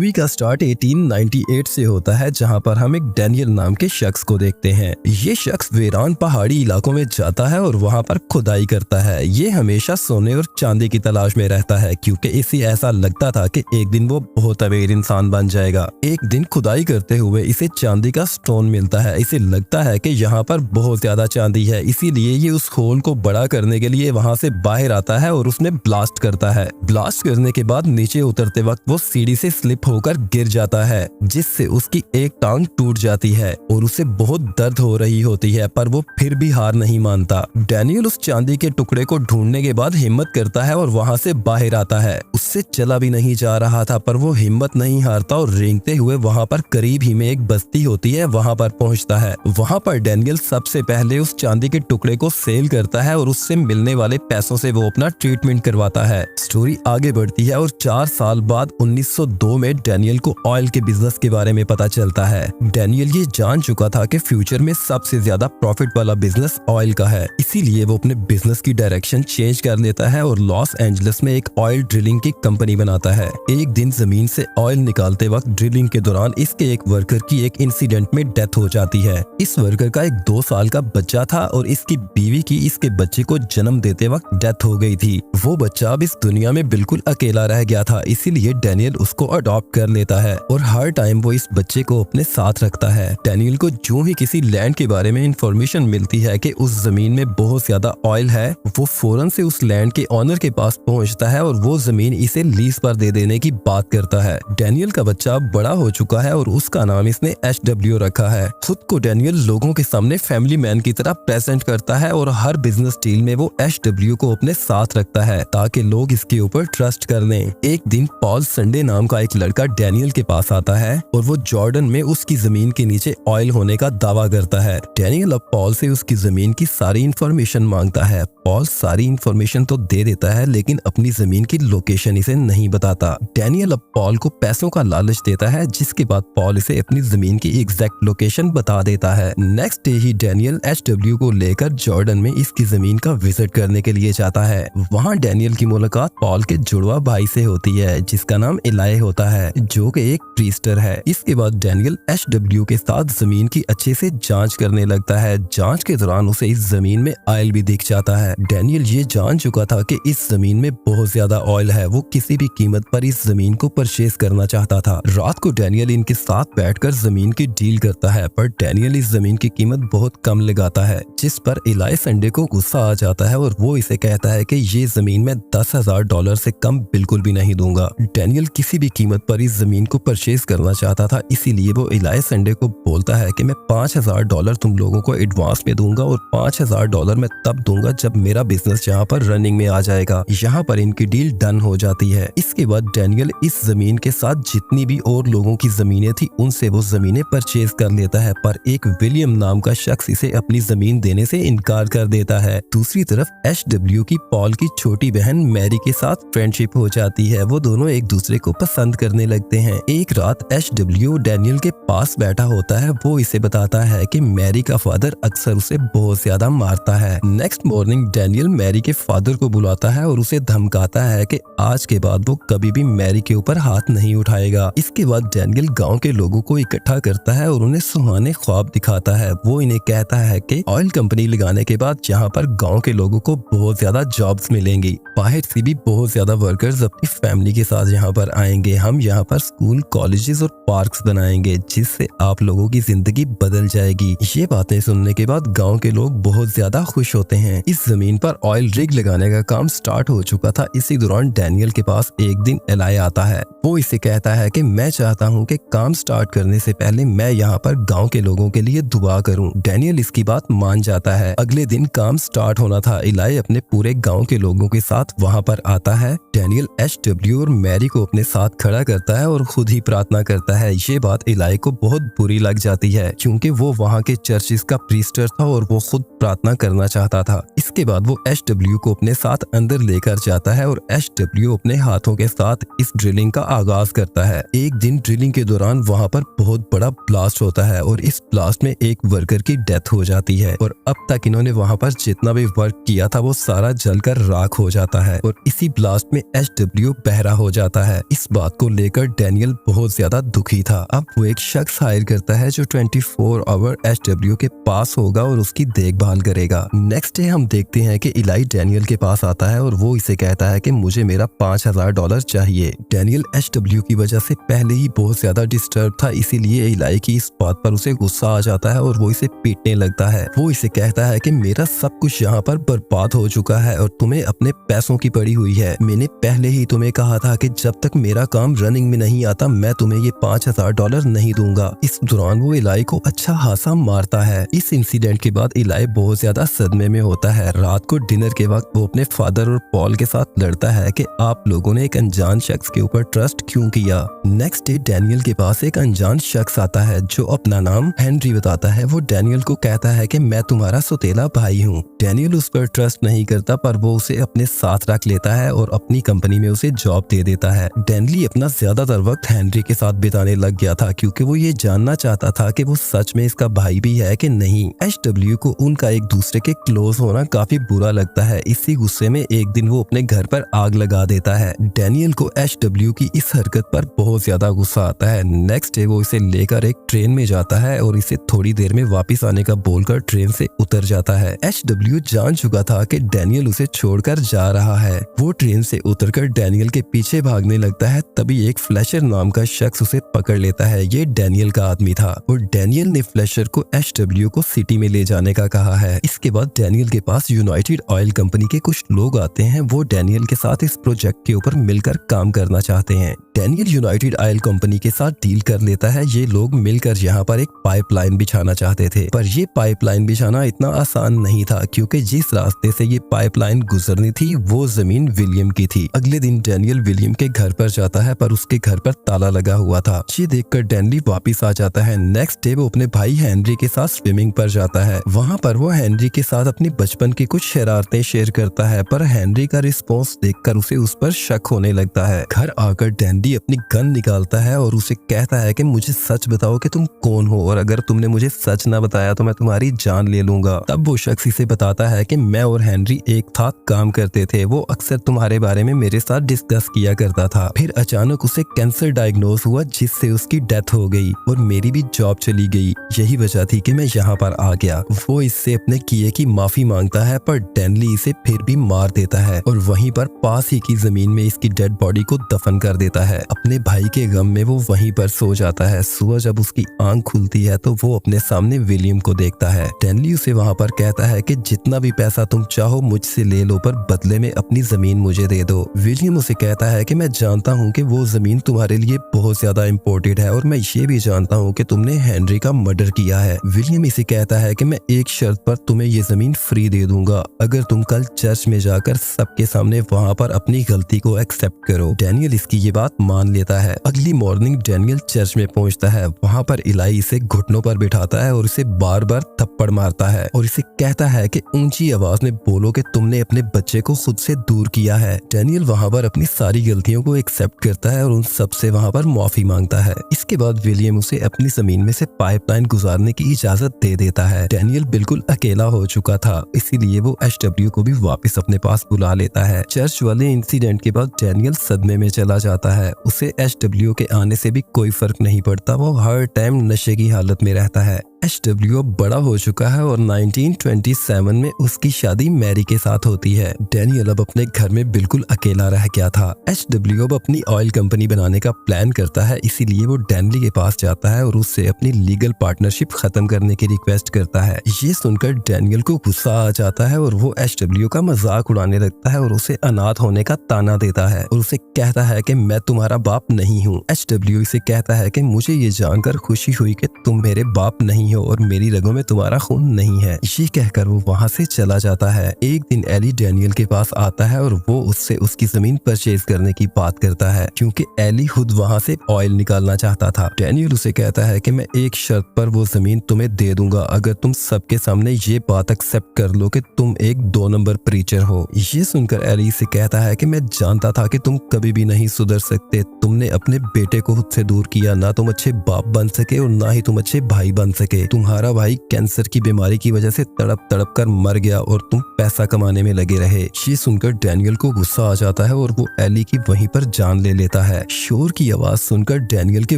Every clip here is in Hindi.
मूवी का स्टार्ट 1898 से होता है, जहां पर हम एक डैनियल नाम के शख्स को देखते हैं। ये शख्स वीरान पहाड़ी इलाकों में जाता है और वहां पर खुदाई करता है। ये हमेशा सोने और चांदी की तलाश में रहता है, क्योंकि इसे ऐसा लगता था कि एक दिन वो बहुत अमीर इंसान बन जाएगा। एक दिन खुदाई करते हुए इसे चांदी का स्टोन मिलता है। इसे लगता है कि यहाँ पर बहुत ज्यादा चांदी है, इसीलिए ये उस होल को बड़ा करने के लिए वहाँ से बाहर आता है और उसमें ब्लास्ट करता है। ब्लास्ट करने के बाद नीचे उतरते वक्त वो सीढ़ी से स्लिप होकर गिर जाता है, जिससे उसकी एक टांग टूट जाती है और उसे बहुत दर्द हो रही होती है, पर वो फिर भी हार नहीं मानता। डैनियल उस चांदी के टुकड़े को ढूंढने के बाद हिम्मत करता है और वहाँ से बाहर आता है। उससे चला भी नहीं जा रहा था, पर वो हिम्मत नहीं हारता और रेंगते हुए वहाँ पर करीब ही में एक बस्ती होती है, वहाँ पर पहुँचता है। वहाँ पर डैनियल सबसे पहले उस चांदी के टुकड़े को सेल करता है और उससे मिलने वाले पैसों से वो अपना ट्रीटमेंट करवाता है। स्टोरी आगे बढ़ती है और 4 साल बाद 1902 में डैनियल को ऑयल के बिजनेस के बारे में पता चलता है। डैनियल ये जान चुका था कि फ्यूचर में सबसे ज्यादा प्रॉफिट वाला बिजनेस ऑयल का है, इसीलिए वो अपने बिजनेस की डायरेक्शन चेंज कर लेता है और लॉस एंजलिस में एक ऑयल ड्रिलिंग की कंपनी बनाता है। एक दिन जमीन से ऑयल निकालते वक्त ड्रिलिंग के दौरान इसके एक वर्कर की एक इंसिडेंट में डेथ हो जाती है। इस वर्कर का एक 2 साल का बच्चा था और इसकी बीवी की इसके बच्चे को जन्म देते वक्त डेथ हो गई थी। वो बच्चा अब इस दुनिया में बिल्कुल अकेला रह गया था, इसीलिए डैनियल उसको अडॉप्ट कर लेता है और हर टाइम वो इस बच्चे को अपने साथ रखता है। डैनियल को जो ही किसी लैंड के बारे में इंफॉर्मेशन मिलती है कि उस जमीन में बहुत ज्यादा ऑयल है, वो फौरन से उस लैंड के ऑनर के पास पहुंचता है और वो जमीन इसे लीज पर दे देने की बात करता है। डैनियल का बच्चा बड़ा हो चुका है और उसका नाम इसने HW रखा है। खुद को डैनियल लोगों के सामने फैमिली मैन की तरह प्रेजेंट करता है और हर बिजनेस डील में वो HW को अपने साथ रखता है ताकि लोग इसके ऊपर ट्रस्ट कर लें। एक दिन पॉल संडे नाम का एक लड़का डैनियल के पास आता है और वो जॉर्डन में उसकी जमीन के नीचे ऑयल होने का दावा करता है। डैनियल अब पॉल से उसकी जमीन की सारी इंफॉर्मेशन मांगता है। पॉल सारी इंफॉर्मेशन तो दे देता है, लेकिन अपनी जमीन की लोकेशन इसे नहीं बताता। डैनियल अब पॉल को पैसों का लालच देता है, जिसके बाद पॉल इसे अपनी जमीन की एग्जैक्ट लोकेशन बता देता है। नेक्स्ट डे ही डैनियल HW को लेकर जॉर्डन में इसकी जमीन का विजिट करने के लिए जाता है। वहाँ डैनियल की मुलाकात पॉल के जुड़वा भाई से होती है, जिसका नाम इलाई होता है, जो कि एक प्रीस्टर है। इसके बाद डैनियल HW के साथ जमीन की अच्छे से जांच करने लगता है। जांच के दौरान उसे इस जमीन में ऑयल भी दिख जाता है। डैनियल ये जान चुका था कि इस जमीन में बहुत ज्यादा ऑयल है। वो किसी भी कीमत पर इस जमीन को परचेज करना चाहता था। रात को डैनियल इनके साथ बैठकर जमीन की डील करता है, पर डैनियल इस जमीन की कीमत बहुत कम लगाता है, जिस पर इलाई संडे को गुस्सा आ जाता है और वो इसे कहता है कि ये जमीन मैं $10,000 से कम बिल्कुल भी नहीं दूंगा। डैनियल किसी भी कीमत पर इस जमीन को परचेज करना चाहता था, इसीलिए वो इलाई संडे को बोलता है कि मैं $5,000 तुम लोगों को एडवांस में दूंगा और $5,000 मैं तब दूंगा जब मेरा बिजनेस यहाँ पर रनिंग में आ जाएगा। यहाँ पर इनकी डील डन हो जाती है। इसके बाद डैनियल इस जमीन के साथ जितनी भी और लोगों की जमीनें थी उनसे वो जमीनें परचेज कर लेता है, पर एक विलियम नाम का शख्स इसे अपनी जमीन देने से इनकार कर देता है। दूसरी तरफ HW की पॉल की छोटी बहन मैरी के साथ फ्रेंडशिप हो जाती है। वो दोनों एक दूसरे को पसंद करने लगते हैं। एक रात HW डैनियल के पास बैठा होता है। वो इसे बताता है कि मैरी का फादर अक्सर उसे बहुत ज्यादा मारता है। नेक्स्ट मॉर्निंग डैनियल मैरी के फादर को बुलाता है और उसे धमकाता है कि आज के बाद वो कभी भी मैरी के ऊपर हाथ नहीं उठाएगा। इसके बाद डैनियल गांव के लोगों को इकट्ठा करता है और उन्हें सुहाने ख्वाब दिखाता है। वो इन्हें कहता है कि ऑयल कंपनी लगाने के बाद यहाँ पर गांव के लोगों को बहुत ज्यादा जॉब्स मिलेंगी। बाहर से भी बहुत ज्यादा वर्कर्स अपनी फैमिली के साथ यहाँ पर आएंगे। हम यहाँ पर स्कूल, कॉलेजेस और पार्क्स बनाएंगे, जिससे आप लोगों की जिंदगी बदल जाएगी। ये बातें सुनने के बाद गाँव के लोग बहुत ज्यादा खुश होते हैं। इस जमीन पर ऑयल रिग लगाने का काम स्टार्ट हो चुका था। इसी दौरान डैनियल के पास एक दिन एलाई आता है। वो इसे कहता है कि मैं चाहता हूँ कि काम स्टार्ट करने से पहले मैं यहाँ पर गांव के लोगों के लिए दुआ करूँ। डैनियल इसकी बात मान जाता है। अगले दिन काम स्टार्ट होना था। इलाई अपने पूरे गांव के लोगों के साथ वहाँ पर आता है। डैनियल HW और मैरी को अपने साथ खड़ा करता है और खुद ही प्रार्थना करता है। ये बात इलाई को बहुत बुरी लग जाती है, क्योंकि वो वहाँ के चर्चिस का प्रीस्टर था और वो खुद प्रार्थना करना चाहता था। इसके बाद वो एचडब्ल्यू को अपने साथ अंदर लेकर जाता है और एचडब्ल्यू अपने हाथों के साथ इस ड्रिलिंग का आगाज करता है। एक दिन ड्रिलिंग के दौरान वहाँ पर बहुत बड़ा ब्लास्ट होता है और इस ब्लास्ट में एक वर्कर की डेथ हो जाती है और अब तक इन्होंने वहाँ पर जितना भी वर्क किया था वो सारा जलकर राख हो जाता है और इसी ब्लास्ट में एचडब्ल्यू बहरा हो जाता है। इस बात को लेकर डैनियल बहुत ज्यादा दुखी था। अब वो एक शख्स हायर करता है जो 24 आवर एचडब्ल्यू के पास होगा और उसकी देखभाल करेगा। नेक्स्ट डे हम देखते हैं कि इलाई डैनियल के पास आता है और वो इसे कहता है कि मुझे मेरा $5000 चाहिए। डैनियल एचडब्ल्यू की वजह से पहले ही बहुत ज्यादा डिस्टर्ब था, इसीलिए इलाई की इस बात पर उसे गुस्सा आ जाता है और वो इसे पीटने लगता है। वो इसे कहता है कि मेरा सब कुछ यहाँ पर बर्बाद हो चुका है और तुम्हें अपने पैसों की पड़ी हुई है। मैंने पहले ही तुम्हें कहा था कि जब तक मेरा काम रनिंग में नहीं आता मैं तुम्हें ये $5000 नहीं दूंगा। इस दौरान वो इलाई को अच्छा खासा मारता है। इस इंसिडेंट के बाद इलाई बहुत ज्यादा सदमे में होता है। रात को डिनर के वक्त वो अपने फादर और पॉल के साथ लड़ता है कि आप लोगों ने एक अनजान शख्स के ऊपर ट्रस्ट क्यों किया। नेक्स्ट डे डैनियल के पास एक अनजान शख्स आता है जो अपना नाम हेनरी बताता है। वो डैनियल को कहता है कि मैं तुम्हारा सौतेला भाई हूँ। डैनियल उस पर ट्रस्ट नहीं करता पर वो उसे अपने साथ रख लेता है और अपनी कंपनी में उसे जॉब दे देता है। डैनियल अपना ज्यादातर वक्त हेनरी के साथ बिताने लग गया था क्योंकि वो ये जानना चाहता था कि वो सच में इसका भाई भी है कि नहीं। एचडब्ल्यू को उनका एक दूसरे के क्लोज होना काफी बुरा लगता है। इसी गुस्से में एक दिन वो अपने घर पर आग लगा देता है। डैनियल को एचडब्ल्यू की इस हरकत पर बहुत ज्यादा गुस्सा आता है। नेक्स्ट डे वो इसे लेकर एक ट्रेन में जाता है और इसे थोड़ी देर में वापस आने का बोलकर ट्रेन से उतर जाता है। एचडब्ल्यू जान चुका था कि डैनियल उसे छोड़कर जा रहा है। वो ट्रेन से उतरकर डैनियल के पीछे भागने लगता है। तभी एक फ्लैशर नाम का शख्स उसे पकड़ लेता है। ये डैनियल का आदमी था और डैनियल ने फ्लैशर को एचडब्ल्यू को सिटी में ले जाने का कहा है। इसके बाद डैनियल के पास यूनाइटेड ऑयल कंपनी के कुछ लोग आते हैं। वो डैनियल के साथ इस प्रोजेक्ट के ऊपर मिलकर काम करना चाहते हैं। डैनियल यूनाइटेड ऑयल कंपनी के साथ डील कर लेता है। ये लोग मिलकर यहाँ पर एक पाइपलाइन बिछाना चाहते थे पर ये पाइपलाइन बिछाना इतना आसान नहीं था क्योंकि जिस रास्ते से ये पाइपलाइन गुजरनी थी वो जमीन विलियम की थी। अगले दिन डैनियल विलियम के घर पर जाता है पर उसके घर पर ताला लगा हुआ था। ये देखकर डैनियल वापिस आ जाता है। नेक्स्ट डे वो अपने भाई हेनरी के साथ स्विमिंग पर जाता है। वहाँ पर वो हेनरी के साथ अपनी बचपन की कुछ शरारतें शेयर करता है पर हेनरी का रिस्पॉन्स देखकर उसे उस पर शक होने लगता है। घर आकर डैनियल अपनी गन निकालता है और उसे कहता है कि मुझे सच बताओ कि तुम कौन हो और अगर तुमने मुझे सच ना बताया तो मैं तुम्हारी जान ले लूंगा। तब वो शख्स इसे बताता है कि मैं और हेनरी एक साथ काम करते थे। वो अक्सर तुम्हारे बारे में मेरे साथ डिस्कस किया करता था। फिर अचानक उसे कैंसर डायग्नोज हुआ जिससे उसकी डेथ हो गई और मेरी भी जॉब चली गई। यही वजह थी कि मैं यहाँ पर आ गया। वो इससे अपने किए की माफी मांगता है पर डैनियल इसे फिर भी मार देता है और वहीं पर पास ही की जमीन में इसकी डेड बॉडी को दफन कर देता है। अपने भाई के गम में वो वहीं पर सो जाता है। सुबह जब उसकी आंख खुलती है तो वो अपने सामने विलियम को देखता है। डैनियल उसे वहाँ पर कहता है कि जितना भी पैसा तुम चाहो मुझसे ले लो पर बदले में अपनी जमीन मुझे दे दो। विलियम उसे कहता है कि मैं जानता हूँ कि वो जमीन तुम्हारे लिए बहुत ज्यादा इम्पोर्टेंट है और मैं ये भी जानता हूँ कि तुमने हेनरी का मर्डर किया है। विलियम इसे कहता है कि मैं एक शर्त पर तुम्हें ये जमीन फ्री दे दूंगा अगर तुम कल चर्च में जाकर सबके सामने वहाँ पर अपनी गलती को एक्सेप्ट करो। डैनियल इसकी ये बात मान लेता है। अगली मॉर्निंग डैनियल चर्च में पहुंचता है। वहाँ पर इलाई इसे घुटनों पर बिठाता है और इसे बार बार थप्पड़ मारता है और इसे कहता है कि ऊंची आवाज में बोलो कि तुमने अपने बच्चे को खुद से दूर किया है। डैनियल वहाँ पर अपनी सारी गलतियों को एक्सेप्ट करता है और उन सब से वहाँ पर माफी मांगता है। इसके बाद विलियम उसे अपनी जमीन में से पाइपलाइन गुजारने की इजाजत दे देता है। डैनियल बिल्कुल अकेला हो चुका था इसीलिए वो एचडब्ल्यू को भी वापस अपने पास बुला लेता है। चर्च वाले इंसिडेंट के बाद डैनियल सदमे में चला जाता है। उसे एचडब्ल्यू के आने से भी कोई फर्क नहीं पड़ता। वो हर टाइम नशे की हालत में रहता है। एचडब्ल्यू अब बड़ा हो चुका है और 1927 में उसकी शादी मैरी के साथ होती है। डैनियल अब अपने घर में बिल्कुल अकेला रह गया था। एचडब्ल्यू अब अपनी ऑयल कंपनी बनाने का प्लान करता है इसीलिए वो डैनियल के पास जाता है और उससे अपनी लीगल पार्टनरशिप खत्म करने की रिक्वेस्ट करता है। ये सुनकर डैनियल को गुस्सा आ जाता है और वो एचडब्ल्यू का मजाक उड़ाने लगता है और उसे अनाथ होने का ताना देता है और उसे कहता है कि मैं तुम्हारा बाप नहीं हूँ। एचडब्ल्यू इसे कहता है कि मुझे ये जानकर खुशी हुई कि तुम मेरे बाप नहीं हो और मेरी रगों में तुम्हारा खून नहीं है। ये कहकर वो वहाँ से चला जाता है। एक दिन एली डैनियल के पास आता है और वो उससे उसकी जमीन परचेज करने की बात करता है क्योंकि एली खुद वहाँ से ऑयल निकालना चाहता था। डैनियल उसे कहता है कि मैं एक शर्त पर वो जमीन तुम्हें दे दूंगा अगर तुम सबके सामने ये बात एक्सेप्ट कर लो कि तुम एक 2 नंबर प्रीचर हो। ये सुनकर एली से कहता है कि मैं जानता था कि तुम कभी भी नहीं सुधर सकते। तुमने अपने बेटे को खुद से दूर किया। ना तुम अच्छे बाप बन सके और ना ही तुम अच्छे भाई बन सके। तुम्हारा भाई कैंसर की बीमारी की वजह से तड़प तड़प कर मर गया और तुम पैसा कमाने में लगे रहे। ये सुनकर डैनियल को गुस्सा आ जाता है और वो एली की वहीं पर जान ले लेता है। शोर की आवाज सुनकर डैनियल के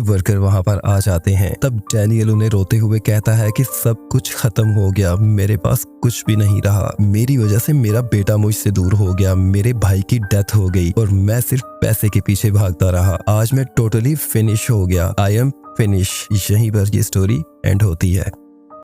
वर्कर वहाँ पर आ जाते हैं। तब डैनियल उन्हें रोते हुए कहता है कि सब कुछ खत्म हो गया, मेरे पास कुछ भी नहीं रहा। मेरी वजह से मेरा बेटा मुझसे दूर हो गया, मेरे भाई की डेथ हो गई और मैं सिर्फ पैसे के पीछे भागता रहा। आज मैं टोटली फिनिश हो गया। I am finish. यहीं पर ये स्टोरी एंड होती है।